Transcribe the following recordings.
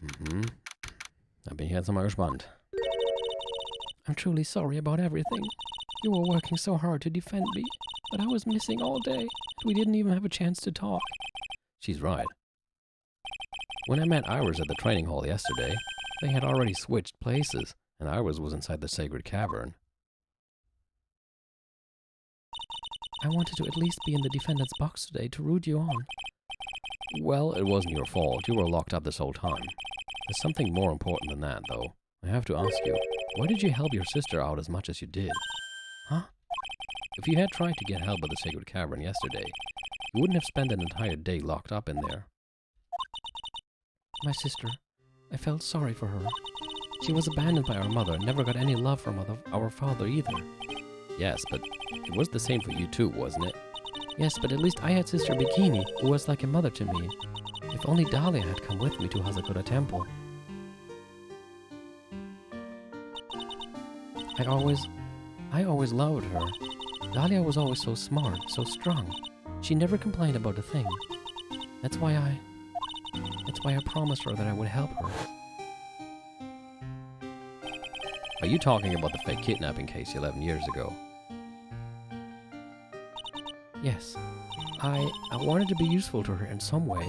Mhm. Da bin ich jetzt mal gespannt. I'm truly sorry about everything. You were working so hard to defend me, but I was missing all day. We didn't even have a chance to talk. She's right. When I met Iris at the training hall yesterday, they had already switched places, and Iris was inside the sacred cavern. I wanted to at least be in the defendant's box today to root you on. Well, it wasn't your fault. You were locked up this whole time. There's something more important than that, though. I have to ask you, why did you help your sister out as much as you did? Huh? If you had tried to get help at the sacred cavern yesterday, you wouldn't have spent an entire day locked up in there. My sister. I felt sorry for her. She was abandoned by our mother and never got any love from our father either. Yes, but it was the same for you too, wasn't it? Yes, but at least I had Sister Bikini, who was like a mother to me. If only Dahlia had come with me to Hazakura Temple. I always loved her. Dahlia was always so smart, so strong. She never complained about a thing. That's why I promised her that I would help her. Are you talking about the fake kidnapping case 11 years ago? Yes. I wanted to be useful to her in some way.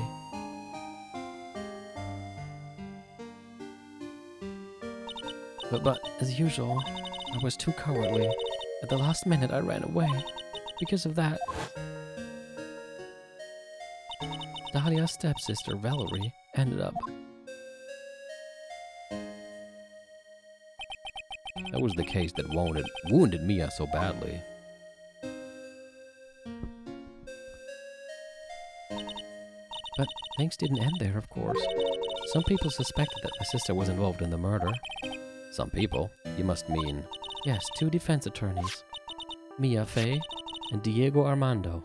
But as usual, I was too cowardly. At the last minute I ran away. Because of that, Dahlia's stepsister, Valerie, ended up. That was the case that wounded Mia so badly. But things didn't end there, of course. Some people suspected that my sister was involved in the murder. Some people? You must mean... Yes, 2 defense attorneys. Mia Fey and Diego Armando.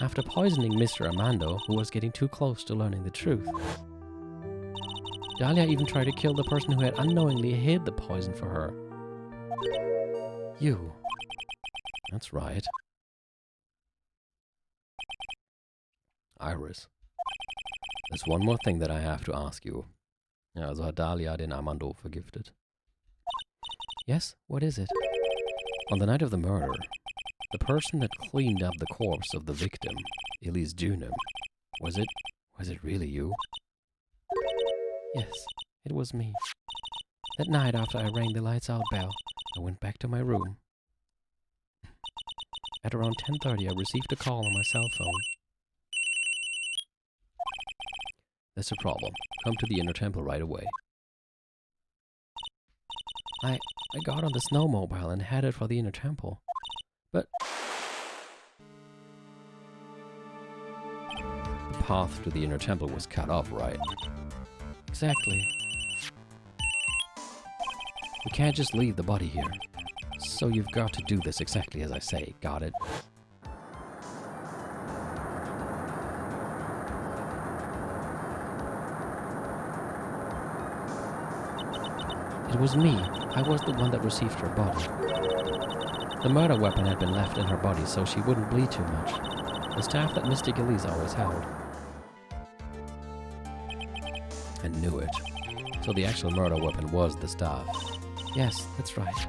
After poisoning Mr. Armando, who was getting too close to learning the truth. Dahlia even tried to kill the person who had unknowingly hid the poison for her. You. That's right. Iris. There's one more thing that I have to ask you. Ja, also hat Dahlia den Armando vergiftet. Yes, what is it? On the night of the murder, the person that cleaned up the corpse of the victim, Elise Junim, was it really you? Yes, it was me. That night after I rang the lights out bell, I went back to my room. At around 10:30 I received a call on my cell phone. That's a problem. Come to the inner temple right away. I got on the snowmobile and headed for the inner temple. But the path to the inner temple was cut off, right? Exactly. We can't just leave the body here. So you've got to do this exactly as I say, got it? It was me. I was the one that received her body. The murder weapon had been left in her body so she wouldn't bleed too much. The staff that Mystic Elise always held. I knew it. So the actual murder weapon was the staff. Yes, that's right.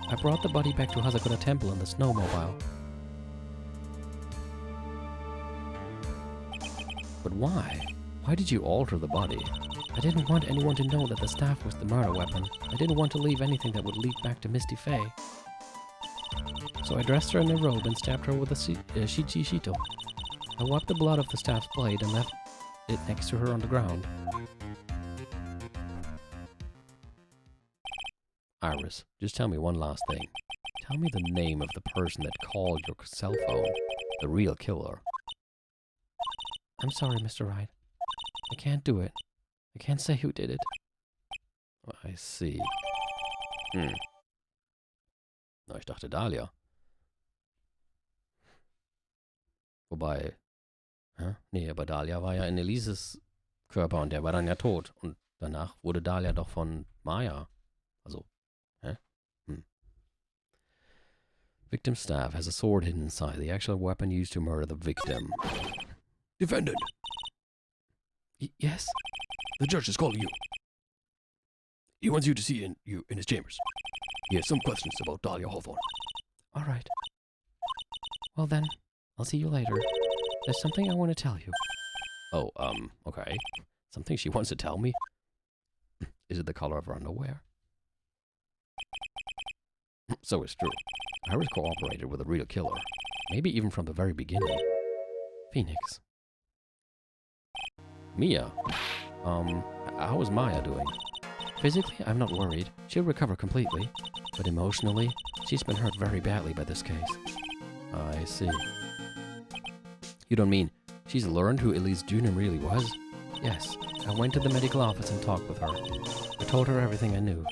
I brought the body back to Hazakura Temple in the snowmobile. But why? Why did you alter the body? I didn't want anyone to know that the staff was the murder weapon. I didn't want to leave anything that would lead back to Misty Faye. So I dressed her in a robe and stabbed her with a shichishito. I wiped the blood off the staff's blade and left it next to her on the ground. Iris, just tell me one last thing. Tell me the name of the person that called your cell phone the real killer. I'm sorry, Mr. Wright. I can't do it. I can't say who did it. I see. Na, ich dachte Dahlia. Wobei, nee, aber Dahlia war ja in Elises Körper und der war dann ja tot. Und danach wurde Dahlia doch von Maya. Also, Victim's staff has a sword hidden inside, the actual weapon used to murder the victim. Defendant! Yes? The judge is calling you. He wants you to see you in his chambers. He has some questions about Dahlia Hawthorne. All right. Well then, I'll see you later. There's something I want to tell you. Oh, okay. Something she wants to tell me? Is it the color of her underwear? So it's true. Iris cooperated with a real killer. Maybe even from the very beginning. Phoenix. Mia? How is Maya doing? Physically, I'm not worried. She'll recover completely. But emotionally, she's been hurt very badly by this case. I see. You don't mean she's learned who Elise Jr. really was? Yes, I went to the medical office and talked with her. I told her everything I knew.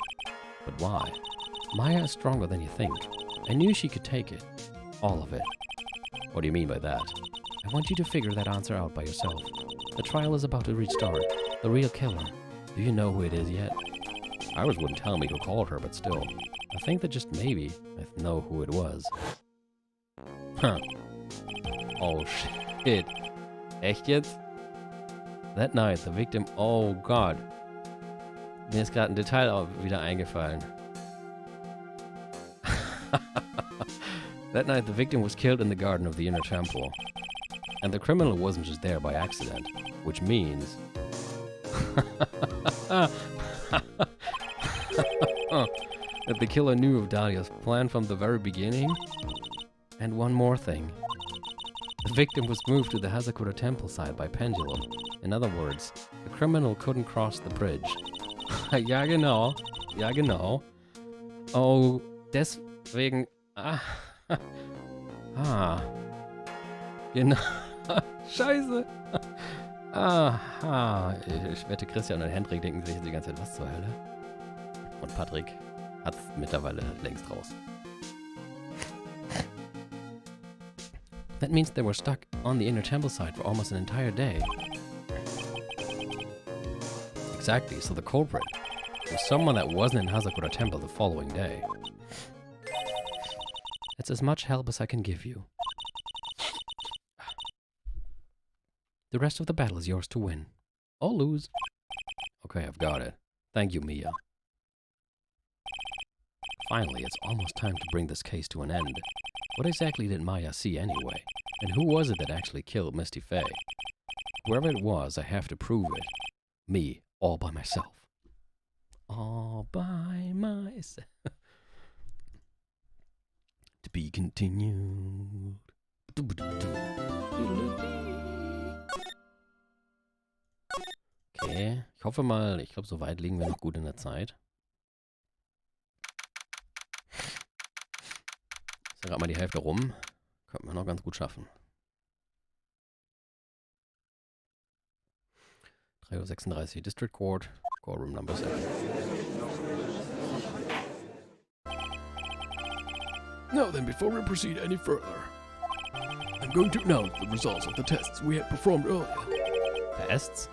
But why? Maya is stronger than you think. I knew she could take it. All of it. What do you mean by that? I want you to figure that answer out by yourself. The trial is about to restart. The real killer. Do you know who it is yet? Iris wouldn't tell me who called her, but still. I think that just maybe I know who it was. Huh. Oh shit. Echt jetzt? That night, the victim... Oh Gott. Mir ist gerade ein Detail wieder eingefallen. That night, the victim was killed in the garden of the inner temple. And the criminal wasn't just there by accident, which means... that the killer knew of Dahlia's plan from the very beginning? And one more thing. The victim was moved to the Hazakura temple side by pendulum. In other words, the criminal couldn't cross the bridge. Ja, genau. Ja, genau. Oh, deswegen... Genau. Scheiße. Aha. Ich wette, Christian und Hendrik denken sich jetzt die ganze Zeit, was zur Hölle? Und Patrick hat's mittlerweile längst raus. That means they were stuck on the inner temple side for almost an entire day. Exactly, so the culprit was someone that wasn't in Hazakura temple the following day. It's as much help as I can give you. The rest of the battle is yours to win. Or lose. Okay, I've got it. Thank you, Mia. Finally, it's almost time to bring this case to an end. What exactly did Maya see anyway? And who was it that actually killed Misty Faye? Whoever it was, I have to prove it. Me, all by myself. All by myself. To be continued. Okay, ich hoffe mal, ich glaube, so weit liegen wir noch gut in der Zeit. Ist ja gerade mal die Hälfte rum. Könnten wir noch ganz gut schaffen. 3:36 Uhr, District Court, Courtroom Number 7. Now then, before we proceed any further, I'm going to announce the results of the tests we had performed earlier. Tests?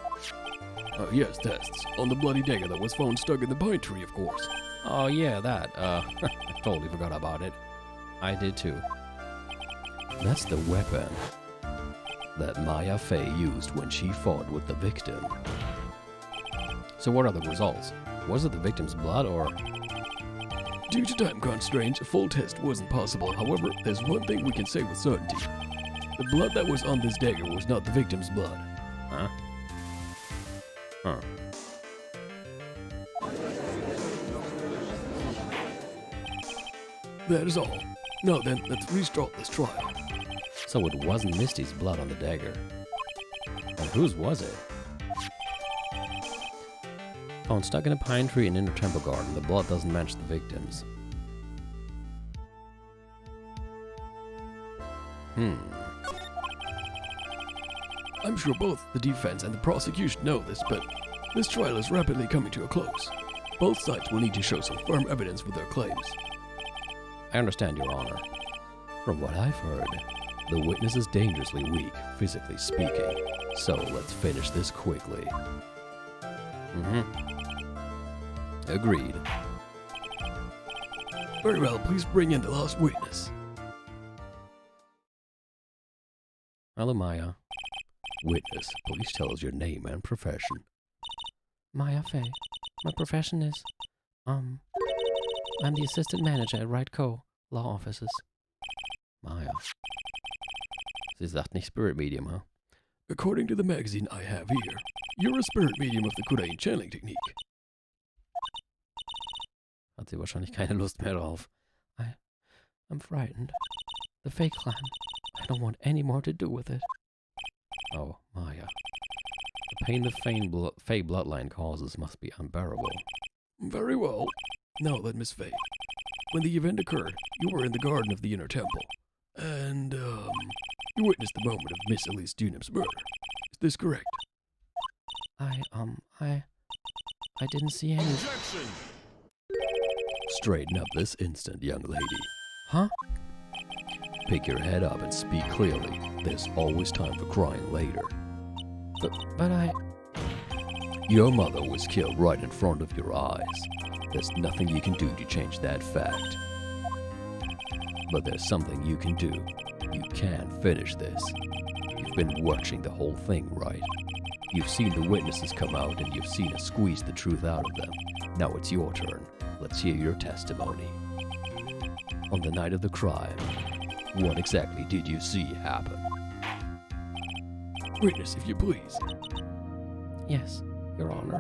Yes, tests. On the bloody dagger that was found stuck in the pine tree, of course. Oh yeah, that. I totally forgot about it. I did too. That's the weapon that Maya Fey used when she fought with the victim. So what are the results? Was it the victim's blood or... Due to time constraints, a full test wasn't possible. However, there's one thing we can say with certainty. The blood that was on this dagger was not the victim's blood. Huh? Huh. That is all. Now then, let's restart this trial. So it wasn't Misty's blood on the dagger. And whose was it? Found stuck in a pine tree in Inner Temple Garden. The blood doesn't match the victim's. I'm sure both the defense and the prosecution know this, but this trial is rapidly coming to a close. Both sides will need to show some firm evidence for their claims. I understand, Your Honor. From what I've heard, the witness is dangerously weak, physically speaking. So let's finish this quickly. Agreed. Very well, please bring in the last witness. Hello, Maya. Witness, please tell us your name and profession. Maya Fey. My profession is, I'm the assistant manager at Wright Co. Law Offices. Maya. Sie sagt nicht Spirit Medium, huh? According to the magazine I have here, you're a spirit medium of the Kurain channeling technique. Hat sie wahrscheinlich keine Lust mehr drauf. I'm frightened. The Fey clan. I don't want any more to do with it. Oh, Maya. The pain the Fey bloodline causes must be unbearable. Very well. Now then, Miss Fey. When the event occurred, you were in the garden of the inner temple. And, you witnessed the moment of Miss Elise Dunham's murder. Is this correct? I didn't see any... Objection! Straighten up this instant, young lady. Huh? Pick your head up and speak clearly. There's always time for crying later. But I... Your mother was killed right in front of your eyes. There's nothing you can do to change that fact. But there's something you can do. You can finish this. You've been watching the whole thing, right? You've seen the witnesses come out and you've seen us squeeze the truth out of them. Now it's your turn. Let's hear your testimony. On the night of the crime, what exactly did you see happen? Witness, if you please. Yes, Your Honor.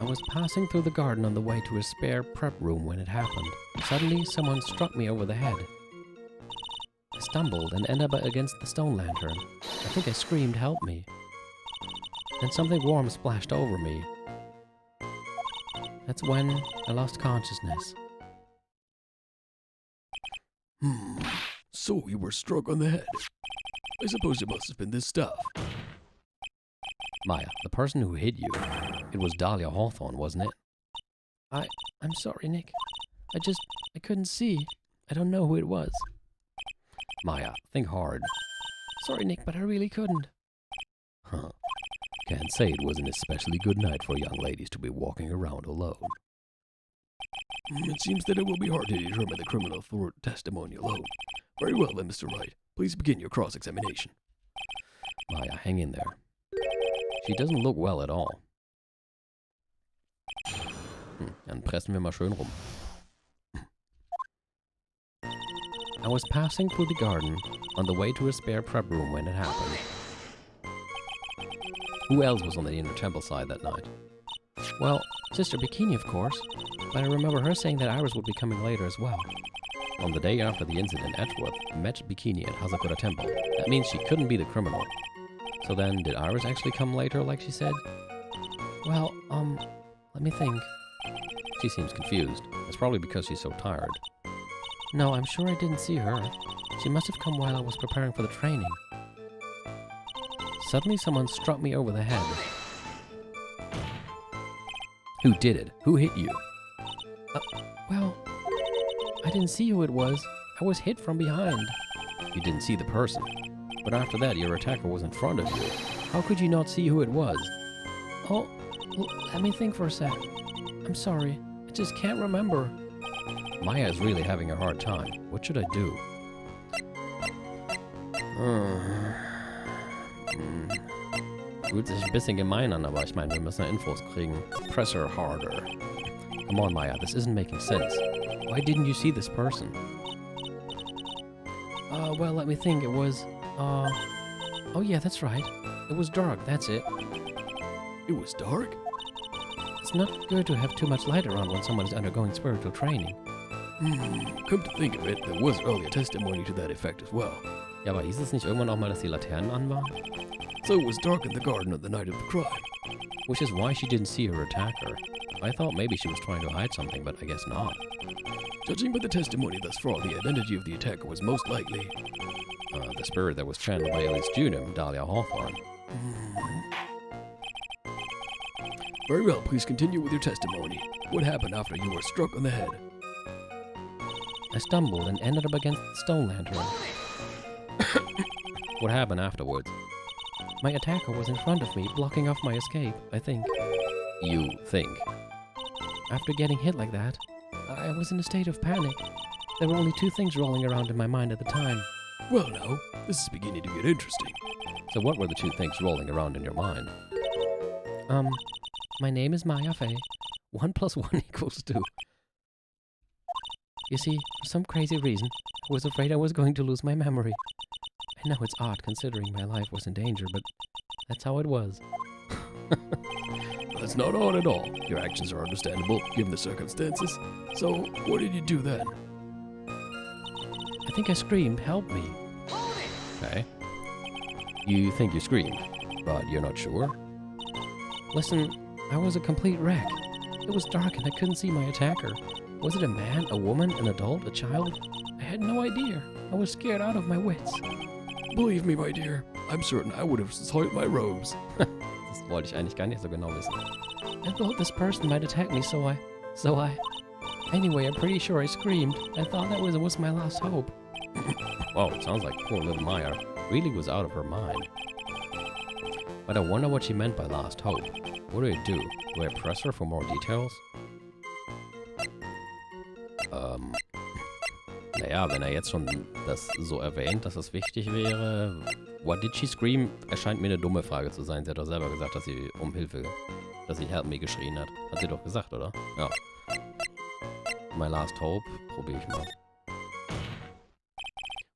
I was passing through the garden on the way to a spare prep room when it happened. Suddenly, someone struck me over the head. I stumbled and ended up against the stone lantern. I think I screamed, "Help me." Then something warm splashed over me. That's when I lost consciousness. So you were struck on the head. I suppose it must have been this stuff. Maya, the person who hit you, it was Dahlia Hawthorne, wasn't it? I'm sorry, Nick. I couldn't see. I don't know who it was. Maya, think hard. Sorry, Nick, but I really couldn't. Huh. Can't say it was an especially good night for young ladies to be walking around alone. It seems that it will be hard to determine the criminal through testimony alone. Very well then, Mr. Wright. Please begin your cross-examination. Maya, hang in there. She doesn't look well at all. Dann pressen wir mal schön rum. I was passing through the garden on the way to a spare prep room when it happened. Who else was on the inner temple side that night? Well, Sister Bikini, of course. But I remember her saying that Iris would be coming later as well. On the day after the incident, Edgeworth met Bikini at Hazakura Temple. That means she couldn't be the criminal. So then, did Iris actually come later like she said? Well, let me think. She seems confused. It's probably because she's so tired. No, I'm sure I didn't see her. She must have come while I was preparing for the training. Suddenly someone struck me over the head. Who did it? Who hit you? Well, I didn't see who it was. I was hit from behind. You didn't see the person. But after that, your attacker was in front of you. How could you not see who it was? Oh, let me think for a sec. I'm sorry. I just can't remember. Maya is really having a hard time. What should I do? Fühlt sich ein bisschen gemein an, aber ich meine, wir müssen ja Infos kriegen. Press her harder. Come on, Maya, this isn't making sense. Why didn't you see this person? Well, let me think. It was, oh yeah, that's right. It was dark, that's it. It was dark? It's not good to have too much light around when someone is undergoing spiritual training. Come to think of it, there was earlier testimony to that effect as well. Ja, aber hieß es nicht irgendwann auch mal, dass die Laternen an waren? So it was dark in the garden on the night of the crime. Which is why she didn't see her attacker. I thought maybe she was trying to hide something, but I guess not. Judging by the testimony thus far, the identity of the attacker was most likely... the spirit that was channeled by Elise Dunham, Dahlia Hawthorne. Very well, please continue with your testimony. What happened after you were struck on the head? I stumbled and ended up against the stone lantern. What happened afterwards? My attacker was in front of me, blocking off my escape, I think. You think? After getting hit like that, I was in a state of panic. There were only two things rolling around in my mind at the time. Well now, this is beginning to get interesting. So what were the two things rolling around in your mind? My name is Maya Fey. 1 + 1 = 2. You see, for some crazy reason, I was afraid I was going to lose my memory. I know it's odd considering my life was in danger, but that's how it was. That's not odd at all. Your actions are understandable, given the circumstances. So, what did you do then? I think I screamed, "Help me." Okay. You think you screamed, but you're not sure? Listen, I was a complete wreck. It was dark and I couldn't see my attacker. Was it a man, a woman, an adult, a child? I had no idea. I was scared out of my wits. Believe me, my dear, I'm certain I would have soiled my robes. Das wollte ich eigentlich gar nicht so genau wissen. I thought this person might attack me, so I... Anyway, I'm pretty sure I screamed. I thought that was my last hope. Wow, it sounds like poor little Maya really was out of her mind. But I wonder what she meant by last hope. What do I do? Do I press her for more details? Naja, wenn jetzt schon das so erwähnt, dass es wichtig wäre. What did she scream? Erscheint mir eine dumme Frage zu sein. Sie hat doch selber gesagt, dass sie um Hilfe, dass sie Help Me geschrien hat. Hat sie doch gesagt, oder? Ja. My last hope. Probier ich mal.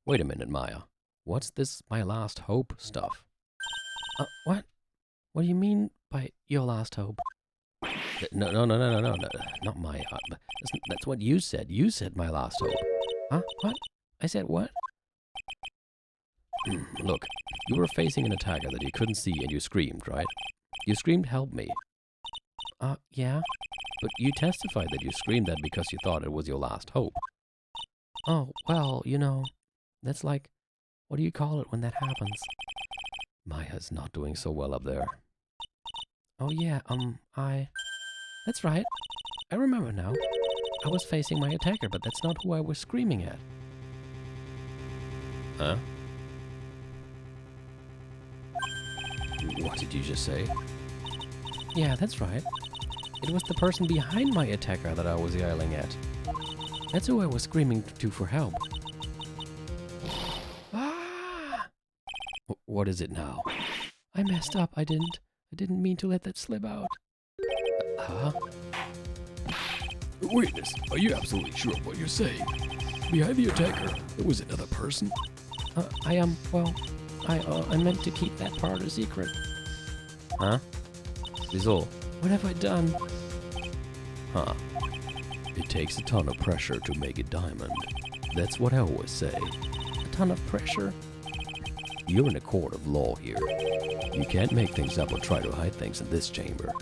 Wait a minute, Maya. What's this my last hope stuff? What? What do you mean by your last hope? No, not my heart. That's what you said. You said my last hope. Huh? What? I said what? Look, you were facing an attacker that you couldn't see and you screamed, right? You screamed, "Help me." Yeah? But you testified that you screamed that because you thought it was your last hope. Oh, well, you know, that's like, what do you call it when that happens? Maya's not doing so well up there. Oh yeah, That's right. I remember now. I was facing my attacker, but that's not who I was screaming at. Huh? What did you just say? Yeah, that's right. It was the person behind my attacker that I was yelling at. That's who I was screaming to for help. Ah! What is it now? I messed up. I didn't mean to let that slip out. Huh? Witness, are you absolutely sure of what you're saying? Behind the attacker, there was another person? I meant to keep that part a secret. Huh? Wieso? What have I done? Huh. It takes a ton of pressure to make a diamond. That's what I always say. A ton of pressure? You're in a court of law here. You can't make things up or try to hide things in this chamber.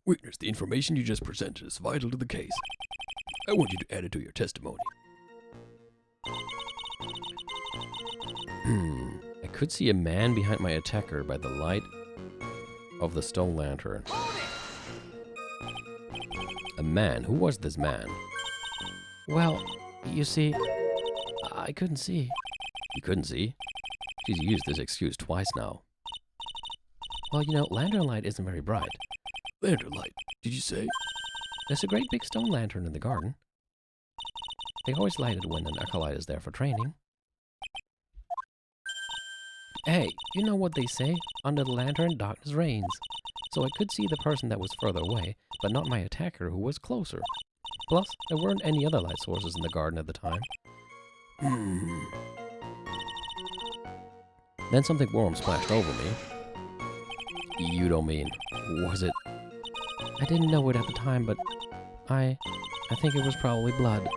Witness, the information you just presented is vital to the case. I want you to add it to your testimony. I could see a man behind my attacker by the light of the stone lantern. A man? Who was this man? Well, you see, I couldn't see. You couldn't see? She's used this excuse twice now. Well, you know, lantern light isn't very bright. Lantern light, did you say? There's a great big stone lantern in the garden. They always light it when an acolyte is there for training. Hey, you know what they say? Under the lantern, darkness reigns. So I could see the person that was further away, but not my attacker who was closer. Plus, there weren't any other light sources in the garden at the time. Then something warm splashed over me. You don't mean, was it? I didn't know it at the time, but I think it was probably blood.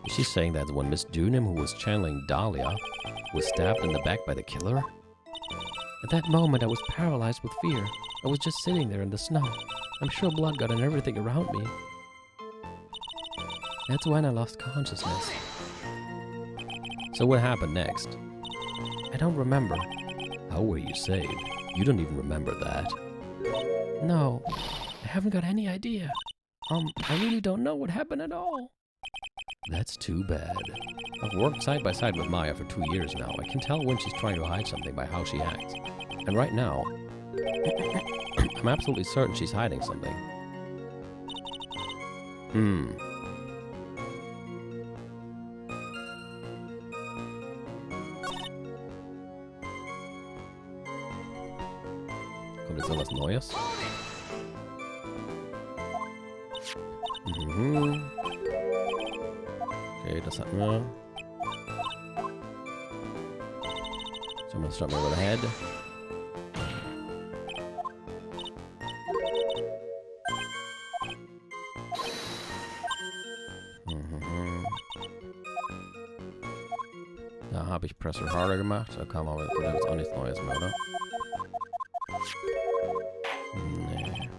Is she saying that when Miss Dunham, who was channeling Dahlia, was stabbed in the back by the killer? At that moment, I was paralyzed with fear. I was just sitting there in the snow. I'm sure blood got on everything around me. That's when I lost consciousness. So what happened next? I don't remember. How were you saved? You don't even remember that. No, I haven't got any idea. I really don't know what happened at all. That's too bad. I've worked side by side with Maya for 2 years now. I can tell when she's trying to hide something by how she acts. And right now, I'm absolutely certain she's hiding something. Hm. Kommt jetzt noch was Neues? Mhm. Okay, das hatten wir. So, let's start over the head. Mhm. Da habe ich Presser Harder gemacht. Da kam aber jetzt auch nichts Neues mehr, oder? Nee.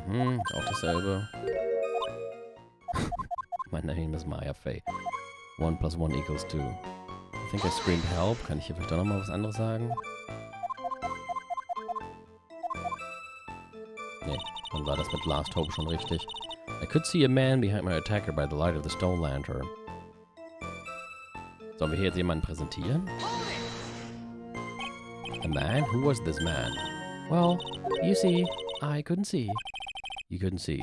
Mhm, auch dasselbe. Mein Name ist Maya Fey. 1 + 1 = 2. I think I screamed help. Kann ich hier vielleicht doch nochmal was anderes sagen? Nee, dann war das mit Last Hope schon richtig. I could see a man behind my attacker by the light of the stone lantern. Sollen wir hier jetzt jemanden präsentieren? A man? Who was this man? Well, you see, I couldn't see. You couldn't see.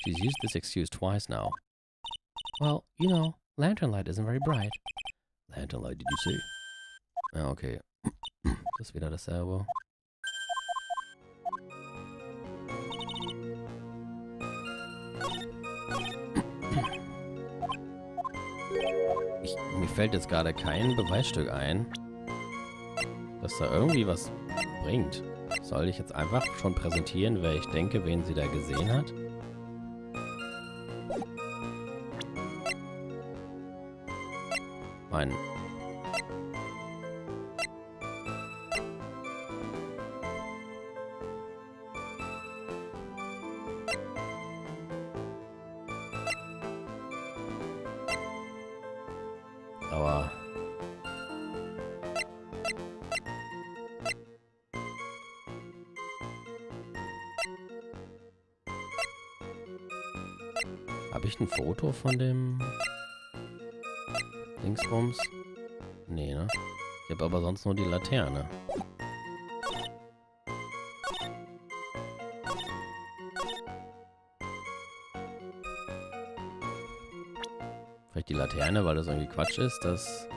She's used this excuse twice now. Well, you know, lantern light isn't very bright. Lantern light, did you see? Ja, okay. Das ist wieder dasselbe. Mir fällt jetzt gerade kein Beweisstück ein, dass da irgendwie was bringt. Soll ich jetzt einfach schon präsentieren, wer ich denke, wen sie da gesehen hat? Mein. Aber habe ich ein Foto von dem Dingsbums? Nee, ne? Ich habe aber sonst nur die Laterne. Vielleicht die Laterne, weil das irgendwie Quatsch ist, dass...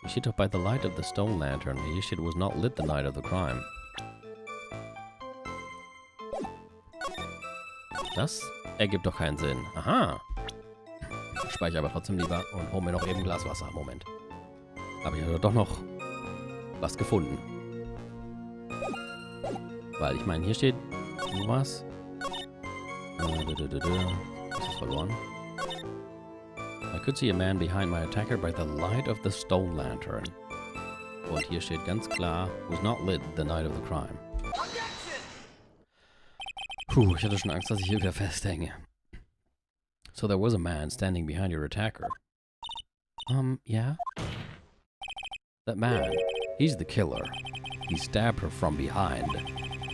Hier steht doch by the light of the stone lantern. Hier steht was not lit the night of the crime. Das ergibt doch keinen Sinn. Aha. Ich speichere aber trotzdem lieber und hole mir noch eben ein Glas Wasser. Moment. Habe ich doch noch was gefunden. Weil ich meine, hier steht was. Das ist verloren. I could see a man behind my attacker by the light of the stone lantern. Und hier steht ganz klar, was not lit the night of the crime. Puh, ich hatte schon Angst, dass ich hier wieder festhänge. So there was a man standing behind your attacker. Yeah? That man, he's the killer. He stabbed her from behind.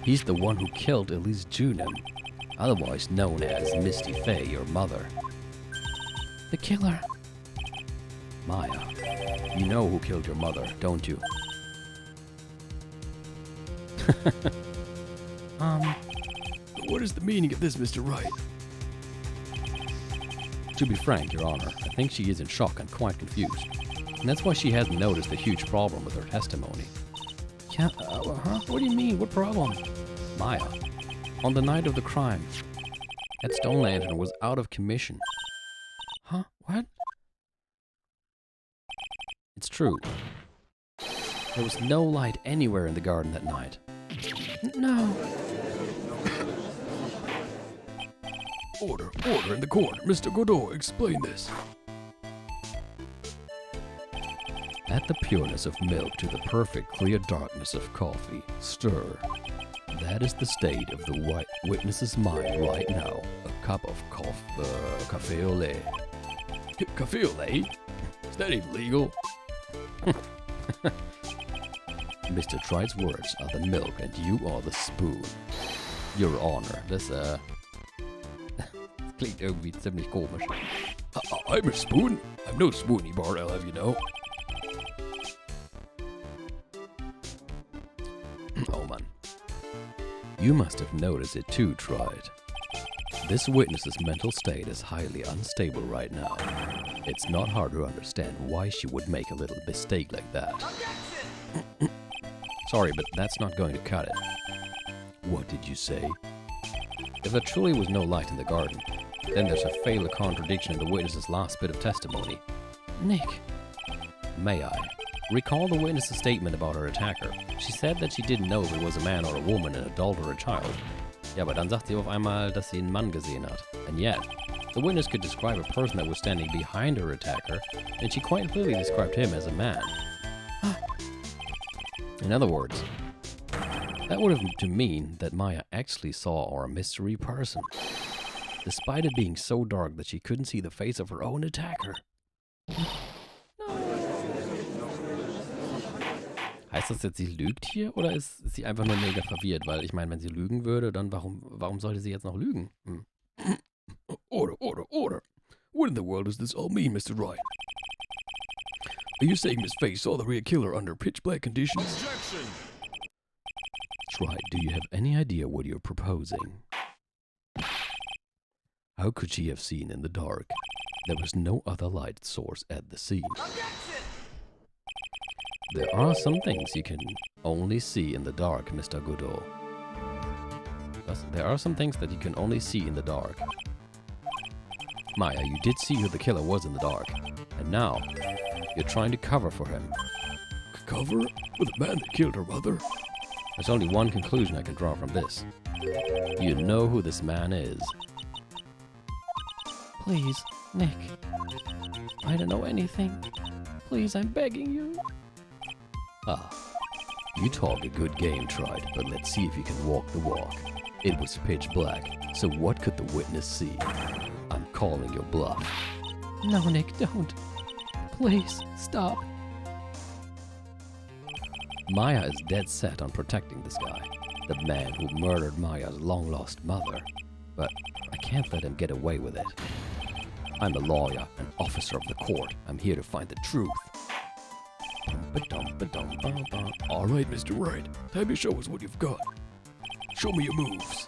He's the one who killed Elise Junim, otherwise known as Misty Fey, your mother. The killer. Maya, you know who killed your mother, don't you? What is the meaning of this, Mr. Wright? To be frank, Your Honor, I think she is in shock and quite confused. And that's why she hasn't noticed the huge problem with her testimony. Yeah, huh? What do you mean? What problem? Maya, on the night of the crime, that stone lantern was out of commission. Huh? What? It's true. There was no light anywhere in the garden that night. No. Order in the court. Mr. Godot, explain this. Add the pureness of milk to the perfect clear darkness of coffee. Stir. That is the state of the white witness's mind right now. A cup of café au lait. Café au lait? Is that even legal? Mr. Trite's words are the milk and you are the spoon. Your Honor, das klingt irgendwie ziemlich komisch. I'm a spoon? I'm no spoony bar, I'll have you know. You must have noticed it too, Tried. This witness's mental state is highly unstable right now. It's not hard to understand why she would make a little mistake like that. Sorry, but that's not going to cut it. What did you say? If there truly was no light in the garden, then there's a fatal contradiction in the witness's last bit of testimony. Nick, May I? Recall the witness's statement about her attacker. She said that she didn't know if it was a man or a woman, an adult or a child. Ja, aber dann sagt sie auf einmal, dass sie einen Mann gesehen hat. And yet, the witness could describe a person that was standing behind her attacker, and she quite clearly described him as a man. In other words, that would have to mean that Maya actually saw our mystery person, despite it being so dark that she couldn't see the face of her own attacker. Heißt das jetzt, sie lügt hier oder ist sie einfach nur mega verwirrt? Weil ich meine, wenn sie lügen würde, dann warum sollte sie jetzt noch lügen? Hm. Order. What in the world does this all mean, Mr. Wright? Are you saying Miss Faye saw the real killer under pitch black conditions? Objection! Right, do you have any idea what you're proposing? How could she have seen in the dark? There was no other light source at the scene. There are some things you can only see in the dark, Mr. Goodall. There are some things that you can only see in the dark. Maya, you did see who the killer was in the dark, and now you're trying to cover for him. Cover? With a man that killed her mother? There's only one conclusion I can draw from this. You know who this man is. please, Nick. I don't know anything. Please, I'm begging you. Ah, you talk a good game, Tried, but let's see if you can walk the walk. It was pitch black, so what could the witness see? I'm calling your bluff. No, Nick, don't. Please, stop. Maya is dead set on protecting this guy, the man who murdered Maya's long-lost mother. But I can't let him get away with it. I'm a lawyer, an officer of the court. I'm here to find the truth. All right, Mr. Wright, time to show us what you've got. Show me your moves.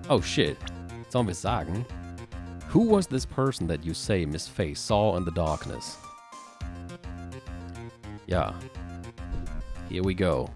Oh shit. Sollen wir sagen? Who was this person that you say Miss Faye saw in the darkness? Yeah. Here we go.